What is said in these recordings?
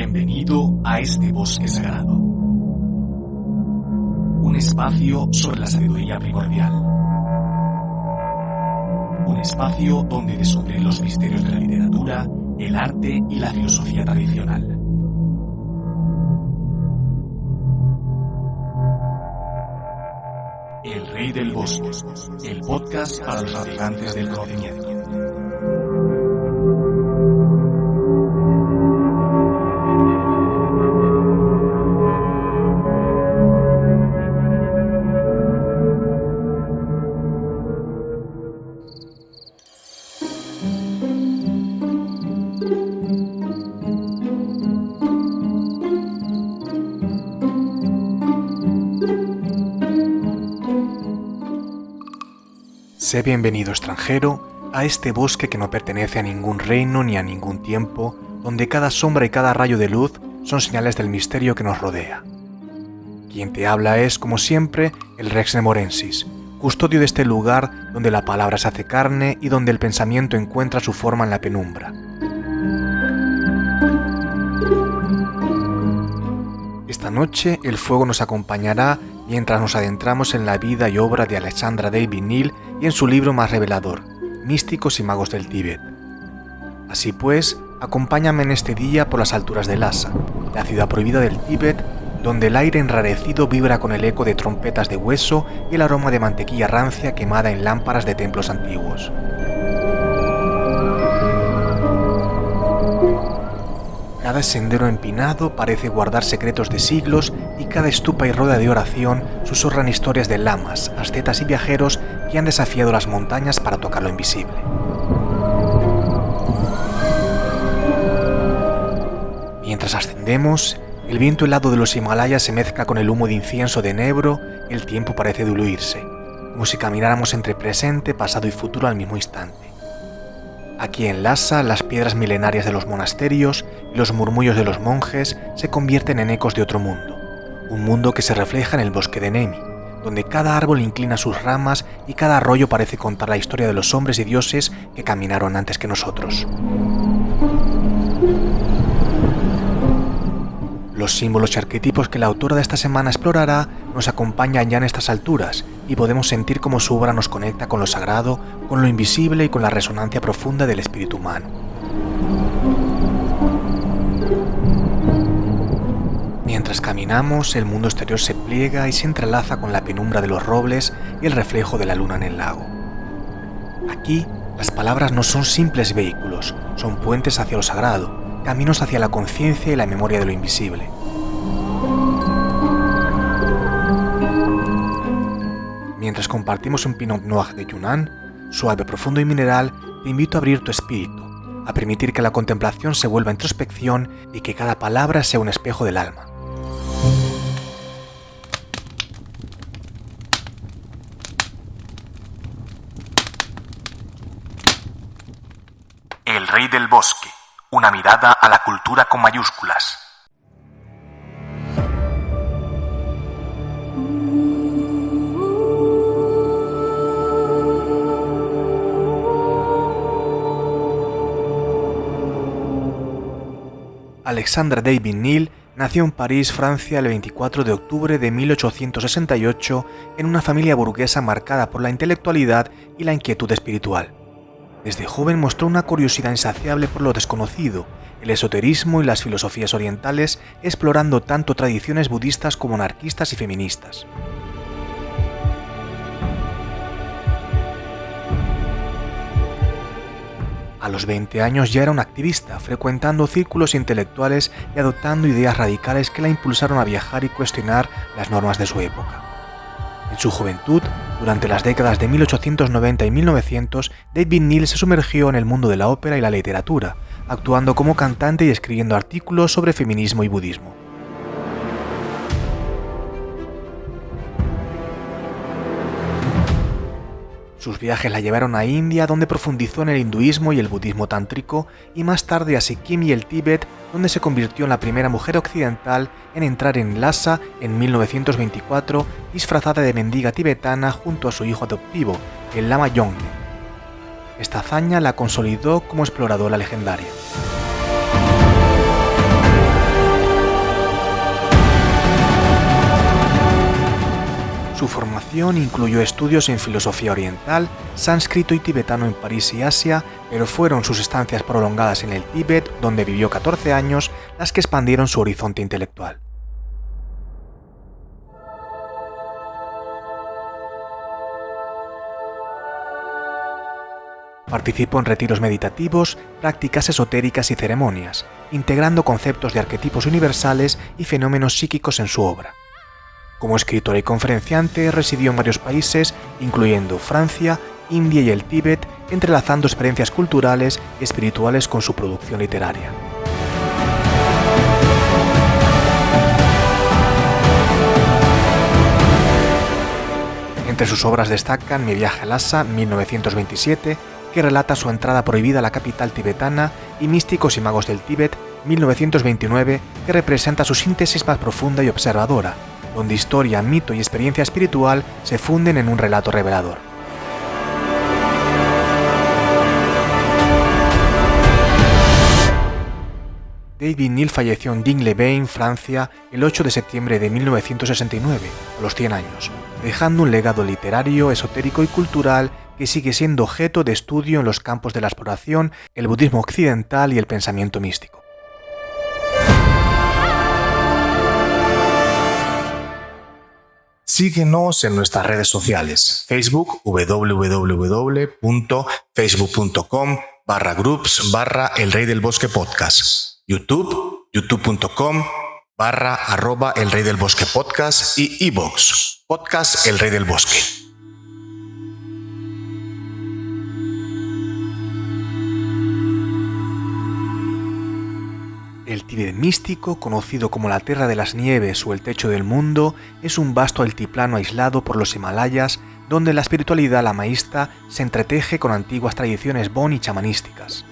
Bienvenido a este bosque sagrado. Un espacio sobre la sabiduría primordial. Un espacio donde descubrir los misterios de la literatura, el arte y la filosofía tradicional. El Rey del Bosque, el podcast para los navegantes del conocimiento. Sé bienvenido, extranjero, a este bosque que no pertenece a ningún reino ni a ningún tiempo, donde cada sombra y cada rayo de luz son señales del misterio que nos rodea. Quien te habla es, como siempre, el Rex Nemorensis, custodio de este lugar donde la palabra se hace carne y donde el pensamiento encuentra su forma en la penumbra. Esta noche el fuego nos acompañará mientras nos adentramos en la vida y obra de Alexandra David Néel y en su libro más revelador, Místicos y Magos del Tíbet. Así pues, acompáñame en este día por las alturas de Lhasa, la ciudad prohibida del Tíbet, donde el aire enrarecido vibra con el eco de trompetas de hueso y el aroma de mantequilla rancia quemada en lámparas de templos antiguos. Cada sendero empinado parece guardar secretos de siglos y cada estupa y rueda de oración susurran historias de lamas, ascetas y viajeros que han desafiado las montañas para tocar lo invisible. Mientras ascendemos, el viento helado de los Himalayas se mezcla con el humo de incienso de enebro y el tiempo parece diluirse, como si camináramos entre presente, pasado y futuro al mismo instante. Aquí en Lhasa, las piedras milenarias de los monasterios y los murmullos de los monjes se convierten en ecos de otro mundo, un mundo que se refleja en el bosque de Nemi, donde cada árbol inclina sus ramas y cada arroyo parece contar la historia de los hombres y dioses que caminaron antes que nosotros. Los símbolos y arquetipos que la autora de esta semana explorará nos acompañan ya en estas alturas y podemos sentir cómo su obra nos conecta con lo sagrado, con lo invisible y con la resonancia profunda del espíritu humano. Mientras caminamos, el mundo exterior se pliega y se entrelaza con la penumbra de los robles y el reflejo de la luna en el lago. Aquí, las palabras no son simples vehículos, son puentes hacia lo sagrado, caminos hacia la conciencia y la memoria de lo invisible. Mientras compartimos un Pinot Noir de Yunnan, suave, profundo y mineral, te invito a abrir tu espíritu, a permitir que la contemplación se vuelva introspección y que cada palabra sea un espejo del alma. El Rey del Bosque. Una mirada a la cultura con mayúsculas. Alexandra David Néel nació en París, Francia, el 24 de octubre de 1868 en una familia burguesa marcada por la intelectualidad y la inquietud espiritual. Desde joven mostró una curiosidad insaciable por lo desconocido, el esoterismo y las filosofías orientales, explorando tanto tradiciones budistas como anarquistas y feministas. A los 20 años ya era una activista, frecuentando círculos intelectuales y adoptando ideas radicales que la impulsaron a viajar y cuestionar las normas de su época. En su juventud, durante las décadas de 1890 y 1900, David Néel se sumergió en el mundo de la ópera y la literatura, actuando como cantante y escribiendo artículos sobre feminismo y budismo. Sus viajes la llevaron a India, donde profundizó en el hinduismo y el budismo tántrico, y más tarde a Sikkim y el Tíbet, donde se convirtió en la primera mujer occidental en entrar en Lhasa en 1924, disfrazada de mendiga tibetana junto a su hijo adoptivo, el Lama Yongden. Esta hazaña la consolidó como exploradora legendaria. formación incluyó estudios en filosofía oriental, sánscrito y tibetano en París y Asia, pero fueron sus estancias prolongadas en el Tíbet, donde vivió 14 años, las que expandieron su horizonte intelectual. Participó en retiros meditativos, prácticas esotéricas y ceremonias, integrando conceptos de arquetipos universales y fenómenos psíquicos en su obra. Como escritora y conferenciante, residió en varios países, incluyendo Francia, India y el Tíbet, entrelazando experiencias culturales y espirituales con su producción literaria. Entre sus obras destacan Mi viaje a Lhasa, 1927, que relata su entrada prohibida a la capital tibetana, y Místicos y magos del Tíbet, 1929, que representa su síntesis más profunda y observadora, donde historia, mito y experiencia espiritual se funden en un relato revelador. David Neale falleció en Digne-les-Bains, Francia, el 8 de septiembre de 1969, a los 100 años, dejando un legado literario, esotérico y cultural que sigue siendo objeto de estudio en los campos de la exploración, el budismo occidental y el pensamiento místico. Síguenos en nuestras redes sociales. Facebook, www.facebook.com/groups/El Rey del Bosque Podcast. YouTube, youtube.com/El Rey del Bosque Podcast y iVoox, Podcast El Rey del Bosque. El Tíbet místico, conocido como la Tierra de las Nieves o el Techo del Mundo, es un vasto altiplano aislado por los Himalayas, donde la espiritualidad lamaísta se entreteje con antiguas tradiciones bon y chamanísticas.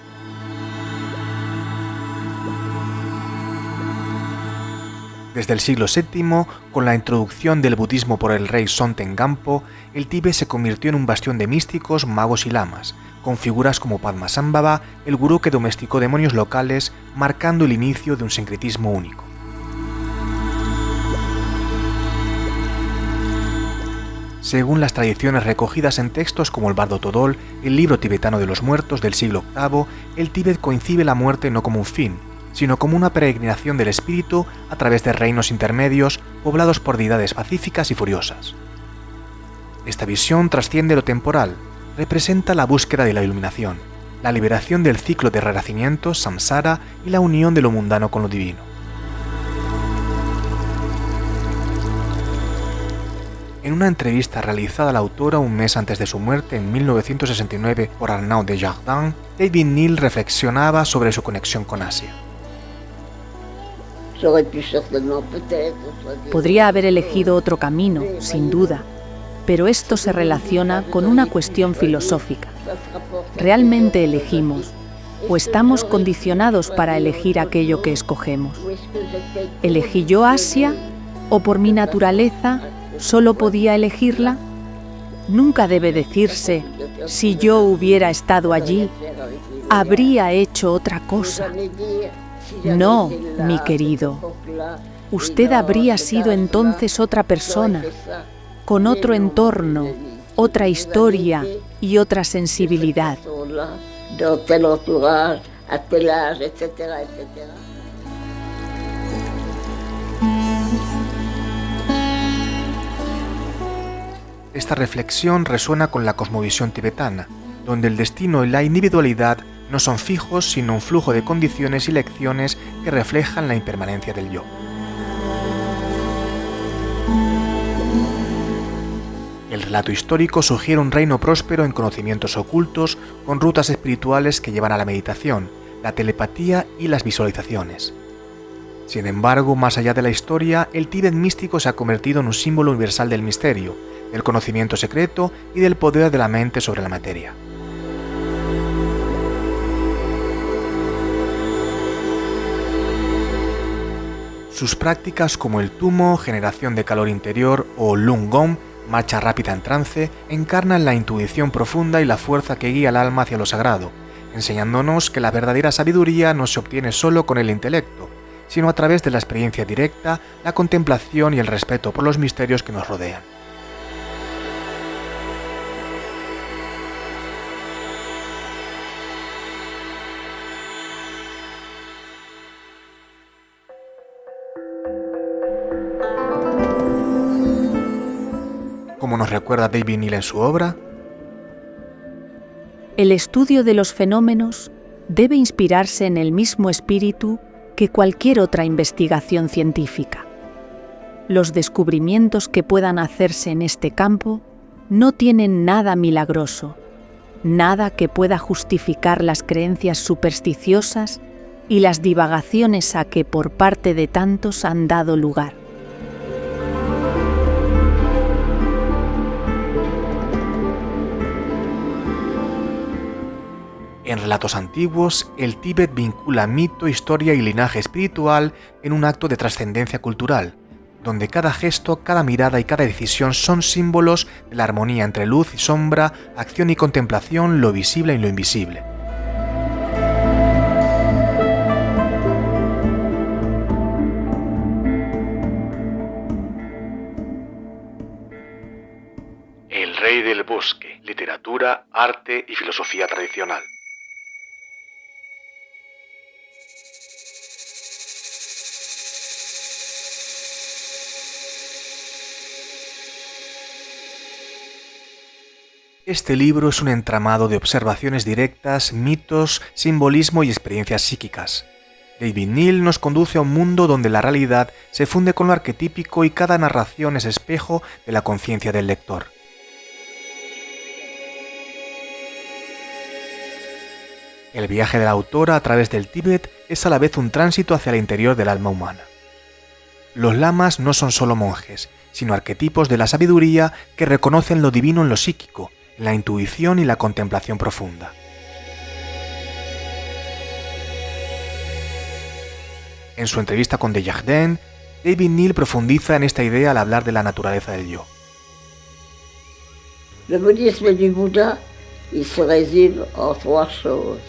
Desde el siglo VII, con la introducción del budismo por el rey Sonten Gampo, el Tíbet se convirtió en un bastión de místicos, magos y lamas, con figuras como Padmasambhava, el gurú que domesticó demonios locales, marcando el inicio de un sincretismo único. Según las tradiciones recogidas en textos como el Bardo Todol, el libro tibetano de los muertos del siglo VIII, el Tíbet concibe la muerte no como un fin, sino como una peregrinación del espíritu a través de reinos intermedios poblados por deidades pacíficas y furiosas. Esta visión trasciende lo temporal, representa la búsqueda de la iluminación, la liberación del ciclo de renacimiento, samsara, y la unión de lo mundano con lo divino. En una entrevista realizada a la autora un mes antes de su muerte, en 1969, por Arnaud Desjardins, David Neale reflexionaba sobre su conexión con Asia. Podría haber elegido otro camino, sin duda, pero esto se relaciona con una cuestión filosófica. ¿Realmente elegimos o estamos condicionados para elegir aquello que escogemos? ¿Elegí yo Asia o por mi naturaleza solo podía elegirla? Nunca debe decirse, si yo hubiera estado allí, habría hecho otra cosa. No, mi querido. Usted habría sido entonces otra persona, con otro entorno, otra historia y otra sensibilidad. Esta reflexión resuena con la cosmovisión tibetana, donde el destino y la individualidad no son fijos, sino un flujo de condiciones y lecciones que reflejan la impermanencia del yo. El relato histórico sugiere un reino próspero en conocimientos ocultos, con rutas espirituales que llevan a la meditación, la telepatía y las visualizaciones. Sin embargo, más allá de la historia, el Tíbet místico se ha convertido en un símbolo universal del misterio, del conocimiento secreto y del poder de la mente sobre la materia. Sus prácticas como el tumo, generación de calor interior, o lung gom, marcha rápida en trance, encarnan la intuición profunda y la fuerza que guía al alma hacia lo sagrado, enseñándonos que la verdadera sabiduría no se obtiene solo con el intelecto, sino a través de la experiencia directa, la contemplación y el respeto por los misterios que nos rodean. Como nos recuerda David Neal en su obra, el estudio de los fenómenos debe inspirarse en el mismo espíritu que cualquier otra investigación científica. Los descubrimientos que puedan hacerse en este campo no tienen nada milagroso, nada que pueda justificar las creencias supersticiosas y las divagaciones a que por parte de tantos han dado lugar. En relatos antiguos, el Tíbet vincula mito, historia y linaje espiritual en un acto de trascendencia cultural, donde cada gesto, cada mirada y cada decisión son símbolos de la armonía entre luz y sombra, acción y contemplación, lo visible y lo invisible. El rey del bosque, literatura, arte y filosofía tradicional. Este libro es un entramado de observaciones directas, mitos, simbolismo y experiencias psíquicas. David Neal nos conduce a un mundo donde la realidad se funde con lo arquetípico y cada narración es espejo de la conciencia del lector. El viaje de la autora a través del Tíbet es a la vez un tránsito hacia el interior del alma humana. Los lamas no son solo monjes, sino arquetipos de la sabiduría que reconocen lo divino en lo psíquico, en la intuición y la contemplación profunda. En su entrevista con Desjardins, David Neal profundiza en esta idea al hablar de la naturaleza del yo. Le bouddhisme du Bouddha, il se résume en trois choses.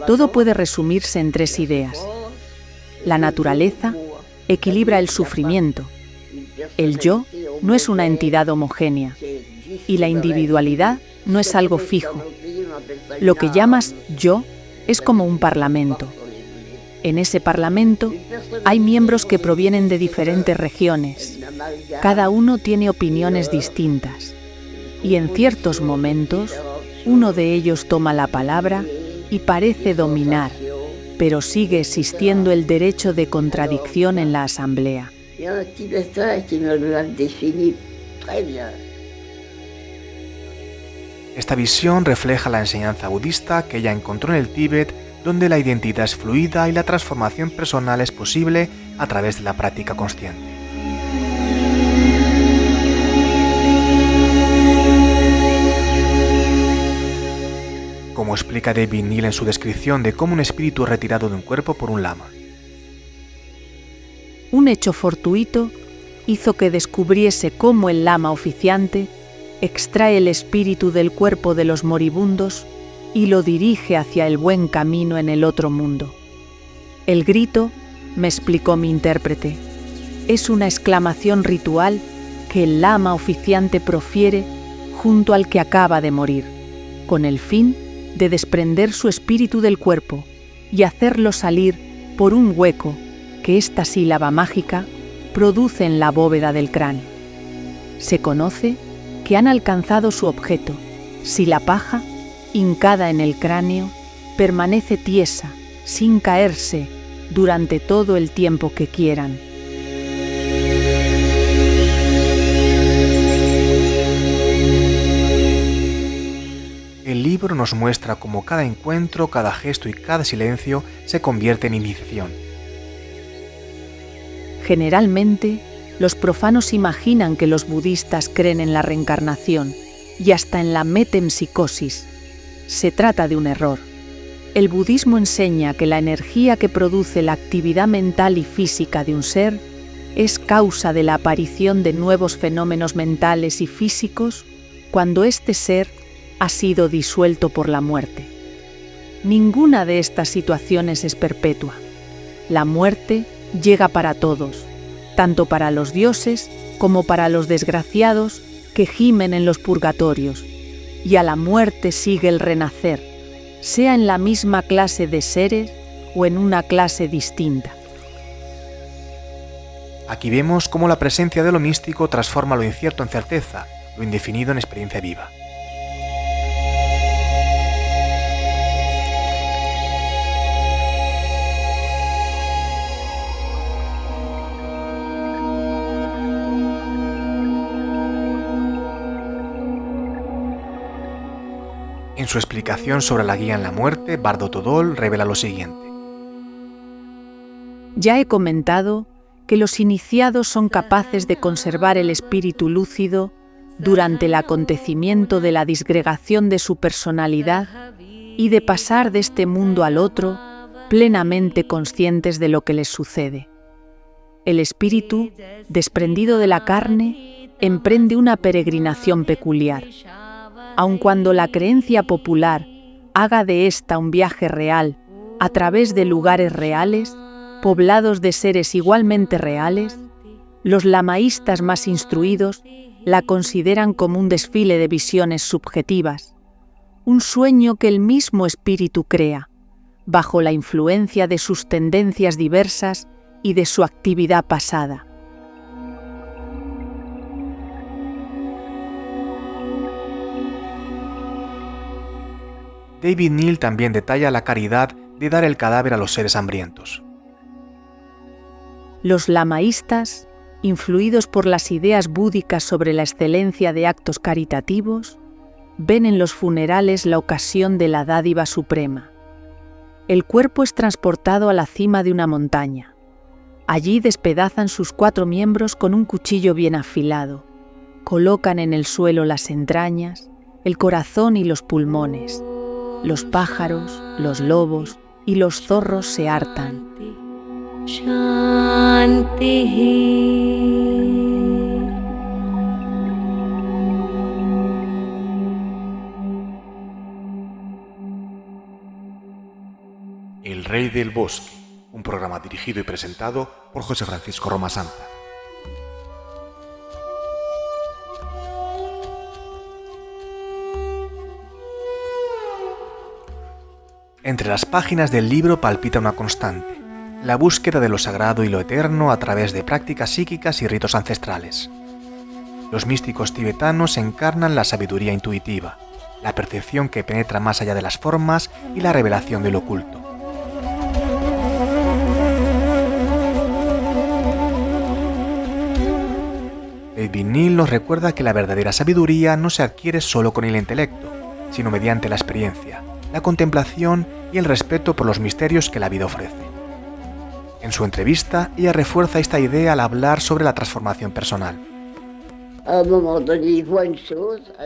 Todo puede resumirse en tres ideas. La naturaleza equilibra el sufrimiento. El yo no es una entidad homogénea. Y la individualidad no es algo fijo. Lo que llamas yo es como un parlamento. En ese parlamento hay miembros que provienen de diferentes regiones. Cada uno tiene opiniones distintas. Y en ciertos momentos, uno de ellos toma la palabra y parece dominar, pero sigue existiendo el derecho de contradicción en la asamblea. Esta visión refleja la enseñanza budista que ella encontró en el Tíbet, donde la identidad es fluida y la transformación personal es posible a través de la práctica consciente. Como explica David Neal en su descripción de cómo un espíritu es retirado de un cuerpo por un lama. Un hecho fortuito hizo que descubriese cómo el lama oficiante extrae el espíritu del cuerpo de los moribundos y lo dirige hacia el buen camino en el otro mundo. El grito, me explicó mi intérprete, es una exclamación ritual que el lama oficiante profiere junto al que acaba de morir, con el fin de desprender su espíritu del cuerpo y hacerlo salir por un hueco que esta sílaba mágica produce en la bóveda del cráneo. Se conoce que han alcanzado su objeto si la paja, hincada en el cráneo, permanece tiesa, sin caerse, durante todo el tiempo que quieran. El libro nos muestra cómo cada encuentro, cada gesto y cada silencio se convierte en iniciación. Generalmente, los profanos imaginan que los budistas creen en la reencarnación y hasta en la metempsicosis. Se trata de un error. El budismo enseña que la energía que produce la actividad mental y física de un ser es causa de la aparición de nuevos fenómenos mentales y físicos cuando este ser ha sido disuelto por la muerte. Ninguna de estas situaciones es perpetua. La muerte llega para todos, tanto para los dioses como para los desgraciados que gimen en los purgatorios, y a la muerte sigue el renacer, sea en la misma clase de seres o en una clase distinta. Aquí vemos cómo la presencia de lo místico transforma lo incierto en certeza, lo indefinido en experiencia viva. En su explicación sobre la guía en la muerte, Bardo Todol revela lo siguiente. Ya he comentado que los iniciados son capaces de conservar el espíritu lúcido durante el acontecimiento de la disgregación de su personalidad y de pasar de este mundo al otro plenamente conscientes de lo que les sucede. El espíritu, desprendido de la carne, emprende una peregrinación peculiar. Aun cuando la creencia popular haga de ésta un viaje real a través de lugares reales, poblados de seres igualmente reales, los lamaístas más instruidos la consideran como un desfile de visiones subjetivas, un sueño que el mismo espíritu crea, bajo la influencia de sus tendencias diversas y de su actividad pasada. David Neal también detalla la caridad de dar el cadáver a los seres hambrientos. Los lamaístas, influidos por las ideas búdicas sobre la excelencia de actos caritativos, ven en los funerales la ocasión de la dádiva suprema. El cuerpo es transportado a la cima de una montaña. Allí despedazan sus 4 miembros con un cuchillo bien afilado. Colocan en el suelo las entrañas, el corazón y los pulmones. Los pájaros, los lobos y los zorros se hartan. El Rey del Bosque, un programa dirigido y presentado por José Francisco Roma Santa. Entre las páginas del libro palpita una constante, la búsqueda de lo sagrado y lo eterno a través de prácticas psíquicas y ritos ancestrales. Los místicos tibetanos encarnan la sabiduría intuitiva, la percepción que penetra más allá de las formas y la revelación del oculto. David Neal nos recuerda que la verdadera sabiduría no se adquiere solo con el intelecto, sino mediante la experiencia, la contemplación y el respeto por los misterios que la vida ofrece. En su entrevista, ella refuerza esta idea al hablar sobre la transformación personal.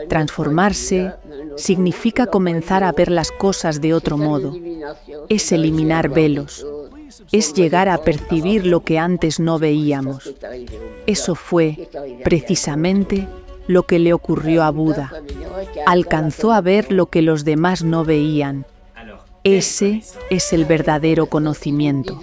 Transformarse significa comenzar a ver las cosas de otro modo. Es eliminar velos. Es llegar a percibir lo que antes no veíamos. Eso fue, precisamente, lo que le ocurrió a Buda. Alcanzó a ver lo que los demás no veían. Ese es el verdadero conocimiento.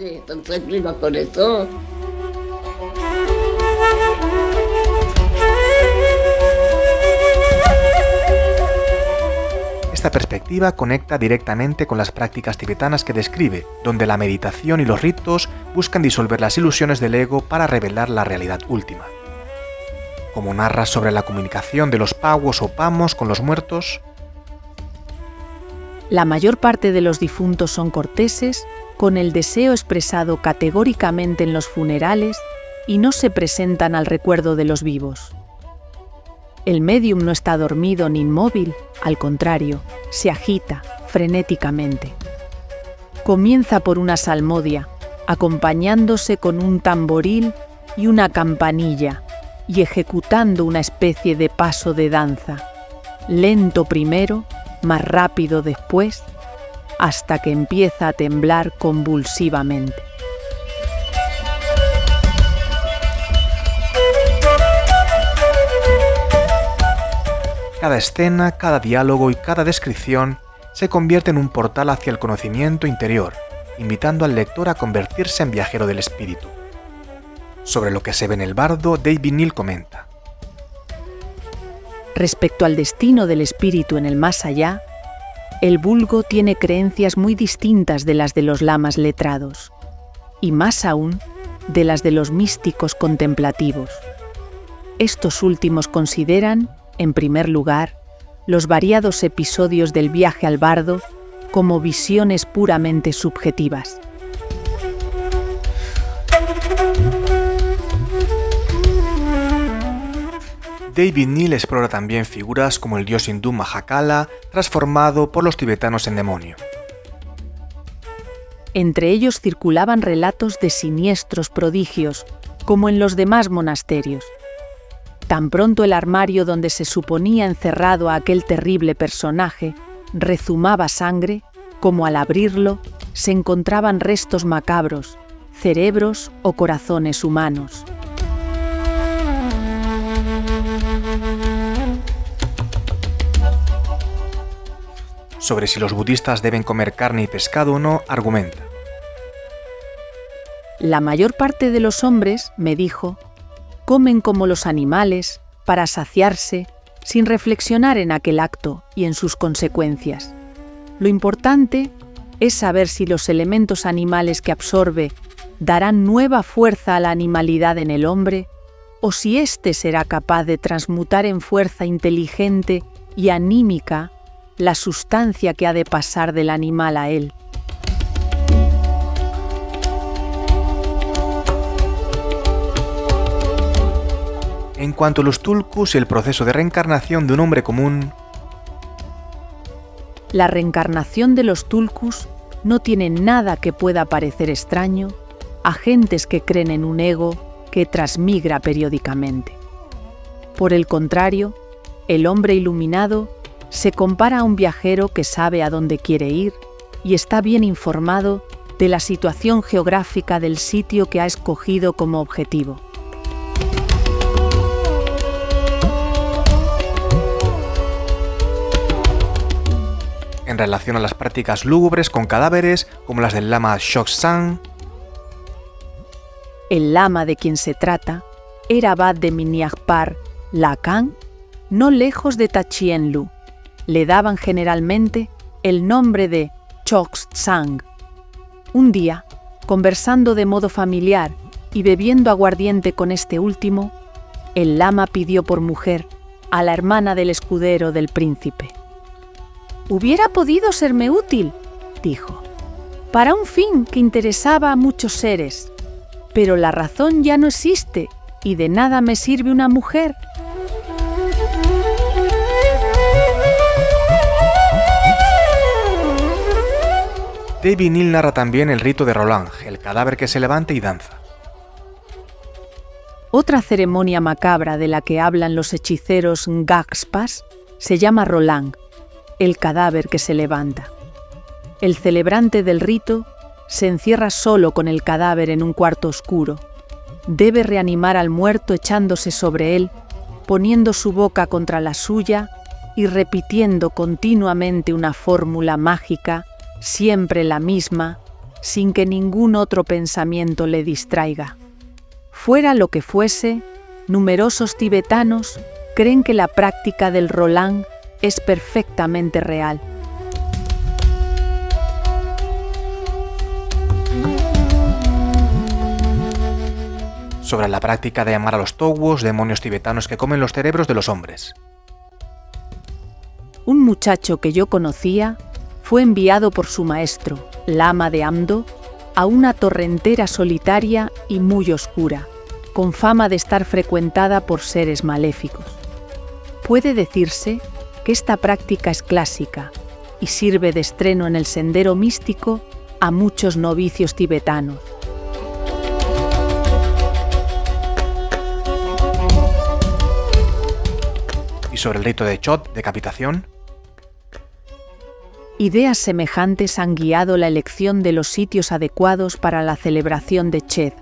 Esta perspectiva conecta directamente con las prácticas tibetanas que describe, donde la meditación y los ritos buscan disolver las ilusiones del ego para revelar la realidad última. Como narra sobre la comunicación de los pawos o pamos con los muertos, la mayor parte de los difuntos son corteses, con el deseo expresado categóricamente en los funerales y no se presentan al recuerdo de los vivos. El médium no está dormido ni inmóvil, al contrario, se agita frenéticamente. Comienza por una salmodia, acompañándose con un tamboril y una campanilla, y ejecutando una especie de paso de danza, lento primero, más rápido después, hasta que empieza a temblar convulsivamente. Cada escena, cada diálogo y cada descripción se convierte en un portal hacia el conocimiento interior, invitando al lector a convertirse en viajero del espíritu. Sobre lo que se ve en el bardo, David Neal comenta: respecto al destino del espíritu en el más allá, el vulgo tiene creencias muy distintas de las de los lamas letrados. Y más aún, de las de los místicos contemplativos. Estos últimos consideran, en primer lugar, los variados episodios del viaje al bardo como visiones puramente subjetivas. David Neal explora también figuras como el dios hindú Mahakala, transformado por los tibetanos en demonio. Entre ellos circulaban relatos de siniestros prodigios, como en los demás monasterios. Tan pronto el armario donde se suponía encerrado a aquel terrible personaje rezumaba sangre, como al abrirlo se encontraban restos macabros, cerebros o corazones humanos. Sobre si los budistas deben comer carne y pescado o no, argumenta. La mayor parte de los hombres, me dijo, comen como los animales, para saciarse, sin reflexionar en aquel acto y en sus consecuencias. Lo importante es saber si los elementos animales que absorbe darán nueva fuerza a la animalidad en el hombre, o si éste será capaz de transmutar en fuerza inteligente y anímica la sustancia que ha de pasar del animal a él. En cuanto a los tulkus y el proceso de reencarnación de un hombre común, la reencarnación de los tulkus no tiene nada que pueda parecer extraño a gentes que creen en un ego que transmigra periódicamente. Por el contrario, el hombre iluminado se compara a un viajero que sabe a dónde quiere ir y está bien informado de la situación geográfica del sitio que ha escogido como objetivo. en relación a las prácticas lúgubres con cadáveres como las del lama Shoksan. El lama de quien se trata era abad de Minyakpar, Lakan, no lejos de Tachienlu. Le daban generalmente el nombre de Choksang. Un día, conversando de modo familiar y bebiendo aguardiente con este último, el lama pidió por mujer a la hermana del escudero del príncipe. «Hubiera podido serme útil», dijo, «para un fin que interesaba a muchos seres, pero la razón ya no existe y de nada me sirve una mujer». David Neal narra también el rito de Roland, el cadáver que se levanta y danza. Otra ceremonia macabra de la que hablan los hechiceros Ngaxpas se llama Roland, el cadáver que se levanta. El celebrante del rito se encierra solo con el cadáver en un cuarto oscuro. Debe reanimar al muerto echándose sobre él, poniendo su boca contra la suya y repitiendo continuamente una fórmula mágica, siempre la misma, sin que ningún otro pensamiento le distraiga. Fuera lo que fuese, numerosos tibetanos creen que la práctica del Roland es perfectamente real. Sobre la práctica de llamar a los togwos, demonios tibetanos que comen los cerebros de los hombres. Un muchacho que yo conocía fue enviado por su maestro, lama de Amdo, a una torrentera solitaria y muy oscura, con fama de estar frecuentada por seres maléficos. Puede decirse que esta práctica es clásica y sirve de estreno en el sendero místico a muchos novicios tibetanos. ¿Y sobre el rito de Chod, decapitación? Ideas semejantes han guiado la elección de los sitios adecuados para la celebración de Ched.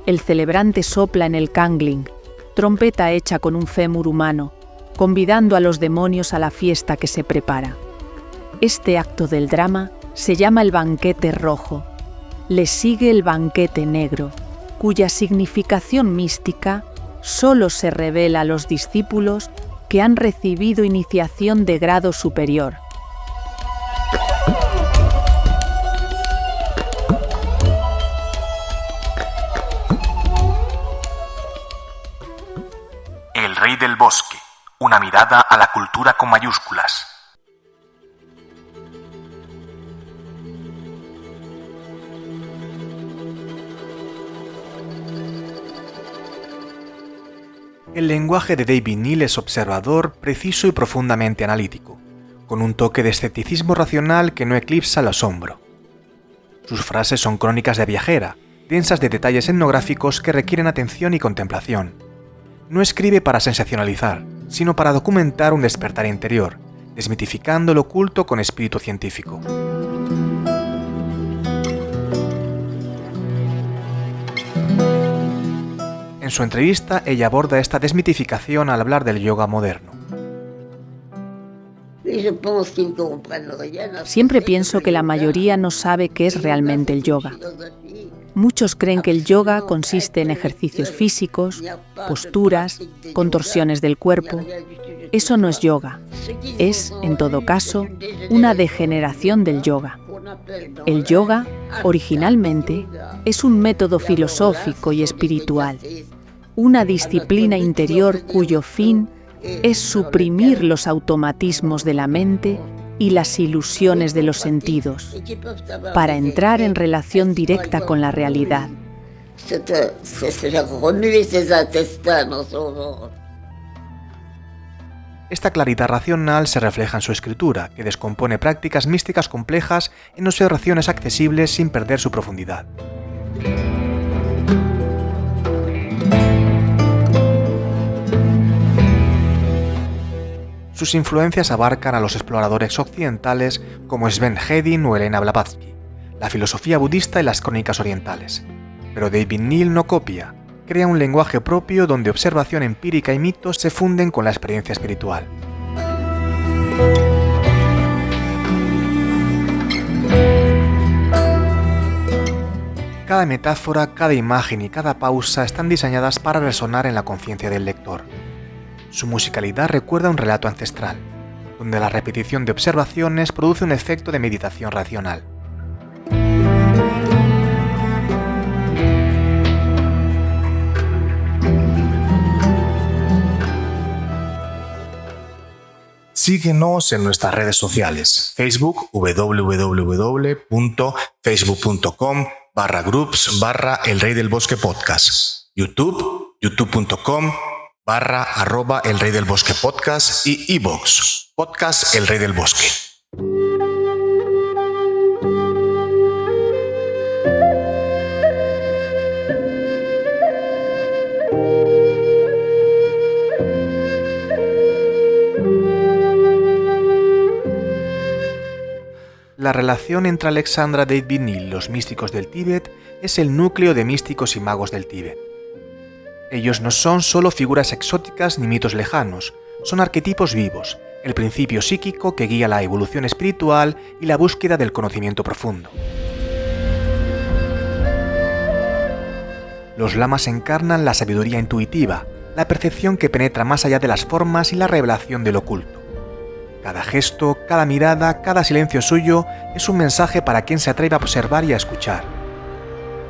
El celebrante sopla en el kangling, trompeta hecha con un fémur humano, convidando a los demonios a la fiesta que se prepara. Este acto del drama se llama el banquete rojo. Le sigue el banquete negro, cuya significación mística solo se revela a los discípulos que han recibido iniciación de grado superior. del Bosque, una mirada a la cultura con mayúsculas. El lenguaje de David Neal es observador, preciso y profundamente analítico, con un toque de escepticismo racional que no eclipsa el asombro. Sus frases son crónicas de viajera, densas de detalles etnográficos que requieren atención y contemplación. No escribe para sensacionalizar, sino para documentar un despertar interior, desmitificando lo oculto con espíritu científico. En su entrevista, ella aborda esta desmitificación al hablar del yoga moderno. Siempre pienso que la mayoría no sabe qué es realmente el yoga. Muchos creen que el yoga consiste en ejercicios físicos, posturas, contorsiones del cuerpo. Eso no es yoga. Es, en todo caso, una degeneración del yoga. El yoga, originalmente, es un método filosófico y espiritual, una disciplina interior cuyo fin es suprimir los automatismos de la mente y las ilusiones de los sentidos, para entrar en relación directa con la realidad. Esta claridad racional se refleja en su escritura, que descompone prácticas místicas complejas en observaciones accesibles sin perder su profundidad. Sus influencias abarcan a los exploradores occidentales como Sven Hedin o Elena Blavatsky, la filosofía budista y las crónicas orientales. Pero David Neal no copia, crea un lenguaje propio donde observación empírica y mitos se funden con la experiencia espiritual. Cada metáfora, cada imagen y cada pausa están diseñadas para resonar en la conciencia del lector. Su musicalidad recuerda un relato ancestral, donde la repetición de observaciones produce un efecto de meditación racional. Síguenos en nuestras redes sociales. Facebook, www.facebook.com/groups/El Rey del Bosque Podcast. YouTube, youtube.com/El Rey del Bosque Podcast y iVoox, Podcast El Rey del Bosque. La relación entre Alexandra David Neal y los místicos del Tíbet es el núcleo de Místicos y Magos del Tíbet. Ellos no son solo figuras exóticas ni mitos lejanos, son arquetipos vivos, el principio psíquico que guía la evolución espiritual y la búsqueda del conocimiento profundo. Los lamas encarnan la sabiduría intuitiva, la percepción que penetra más allá de las formas y la revelación del oculto. Cada gesto, cada mirada, cada silencio suyo es un mensaje para quien se atreve a observar y a escuchar.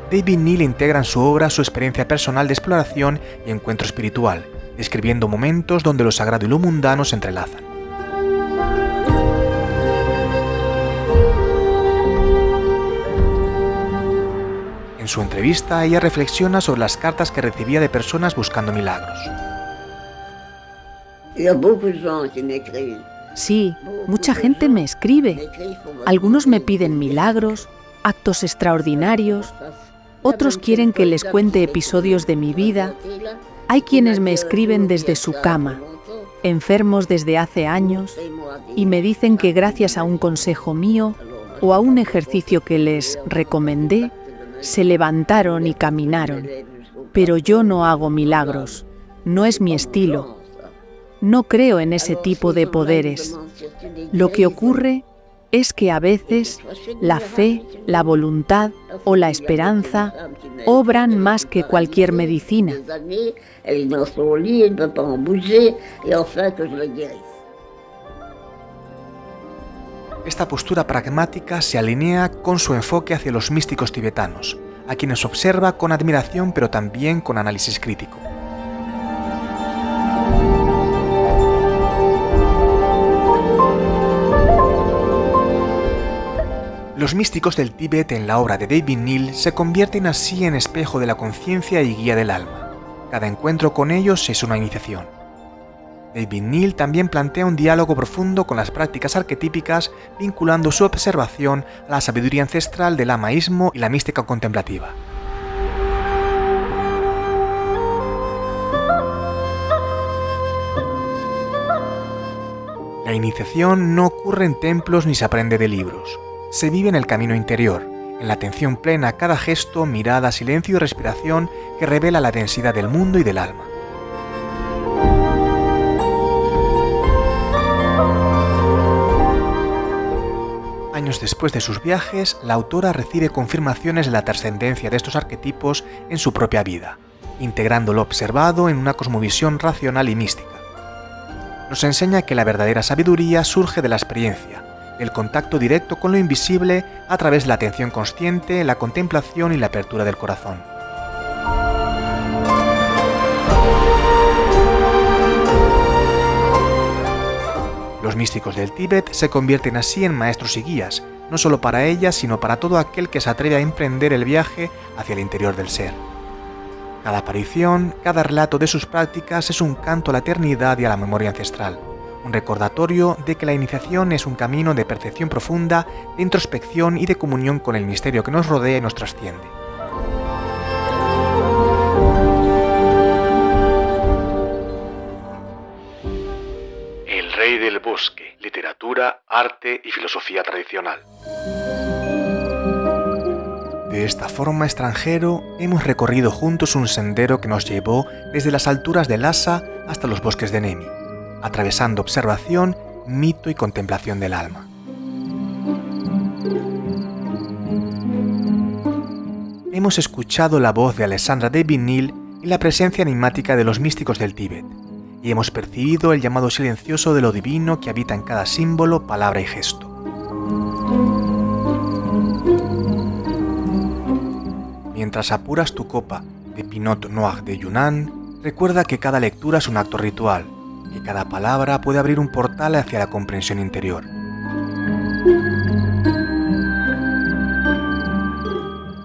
David Neal integra en su obra su experiencia personal de exploración y encuentro espiritual, describiendo momentos donde lo sagrado y lo mundano se entrelazan. En su entrevista, ella reflexiona sobre las cartas que recibía de personas buscando milagros. Sí, mucha gente me escribe. Algunos me piden milagros, actos extraordinarios. Otros quieren que les cuente episodios de mi vida. Hay quienes me escriben desde su cama, enfermos desde hace años, y me dicen que gracias a un consejo mío o a un ejercicio que les recomendé, se levantaron y caminaron. Pero yo no hago milagros, no es mi estilo. No creo en ese tipo de poderes. Lo que ocurre es que a veces la fe, la voluntad o la esperanza obran más que cualquier medicina. Esta postura pragmática se alinea con su enfoque hacia los místicos tibetanos, a quienes observa con admiración pero también con análisis crítico. Los místicos del Tíbet en la obra de David Neale se convierten así en espejo de la conciencia y guía del alma. Cada encuentro con ellos es una iniciación. David Neale también plantea un diálogo profundo con las prácticas arquetípicas, vinculando su observación a la sabiduría ancestral del lamaísmo y la mística contemplativa. La iniciación no ocurre en templos ni se aprende de libros. Se vive en el camino interior, en la atención plena a cada gesto, mirada, silencio y respiración que revela la densidad del mundo y del alma. Años después de sus viajes, la autora recibe confirmaciones de la trascendencia de estos arquetipos en su propia vida, integrando lo observado en una cosmovisión racional y mística. Nos enseña que la verdadera sabiduría surge de la experiencia, del contacto directo con lo invisible a través de la atención consciente, la contemplación y la apertura del corazón. Los místicos del Tíbet se convierten así en maestros y guías, no solo para ellas, sino para todo aquel que se atreve a emprender el viaje hacia el interior del ser. Cada aparición, cada relato de sus prácticas es un canto a la eternidad y a la memoria ancestral, un recordatorio de que la iniciación es un camino de percepción profunda, de introspección y de comunión con el misterio que nos rodea y nos trasciende. El Rey del Bosque, literatura, arte y filosofía tradicional. De esta forma, extranjero, hemos recorrido juntos un sendero que nos llevó desde las alturas de Lhasa hasta los bosques de Nemi, atravesando observación, mito y contemplación del alma. Hemos escuchado la voz de Alessandra David Neale y la presencia enigmática de los místicos del Tíbet, y hemos percibido el llamado silencioso de lo divino que habita en cada símbolo, palabra y gesto. Mientras apuras tu copa de Pinot Noir de Yunnan, recuerda que cada lectura es un acto ritual, que cada palabra puede abrir un portal hacia la comprensión interior.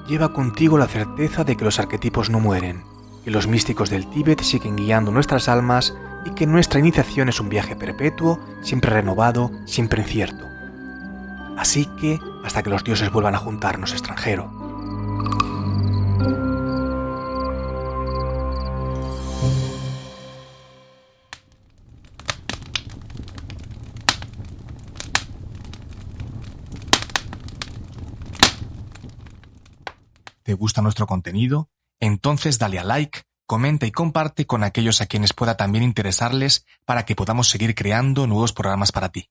Lleva contigo la certeza de que los arquetipos no mueren, que los místicos del Tíbet siguen guiando nuestras almas y que nuestra iniciación es un viaje perpetuo, siempre renovado, siempre incierto. Así que, hasta que los dioses vuelvan a juntarnos, extranjero. ¿Te gusta nuestro contenido? Entonces dale a like, comenta y comparte con aquellos a quienes pueda también interesarles para que podamos seguir creando nuevos programas para ti.